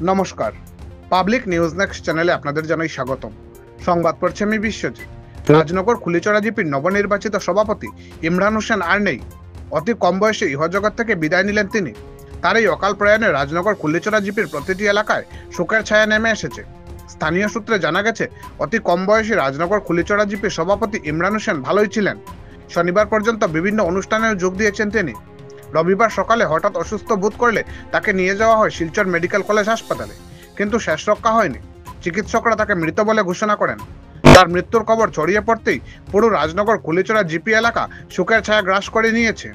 নমস্কার, public news next চ্যানেলে আপনাদের জানাই স্বাগতম। সংবাদ পড়ছি আমি বিশ্বজিৎ। রাজনগর কুলিচড়া জিপির নবনির্বাচিত সভাপতি ইমরান হোসেন আর নেই। অতি কম বয়সে ইহজগৎ থেকে বিদায় নিলেন তিনি। তার এই অকাল প্রয়াণে রাজনগর কুলিচড়া জিপির প্রতিটি এলাকায় শোকের ছায়া নেমে এসেছে। স্থানীয় সূত্রে জানা গেছে, অতি কম বয়সী রাজনগর কুলিচড়া জিপির সভাপতি ইমরান হোসেন ভালোই ছিলেন। শনিবার পর্যন্ত বিভিন্ন অনুষ্ঠানেও যোগ দিয়েছেন তিনি। রবিবার সকালে হঠাৎ অসুস্থ বোধ করলে তাকে নিয়ে যাওয়া হয় শিলচর মেডিকেল কলেজ হাসপাতালে, কিন্তু শেষ রক্ষা হয়নি। চিকিৎসকরা তাকে মৃত বলে ঘোষণা করেন। তার মৃত্যুর খবর ছড়িয়ে পড়তেই পুরো রাজনগর কুলিচড়া জিপি এলাকা শোকের ছায়া গ্রাস করে নিয়েছে।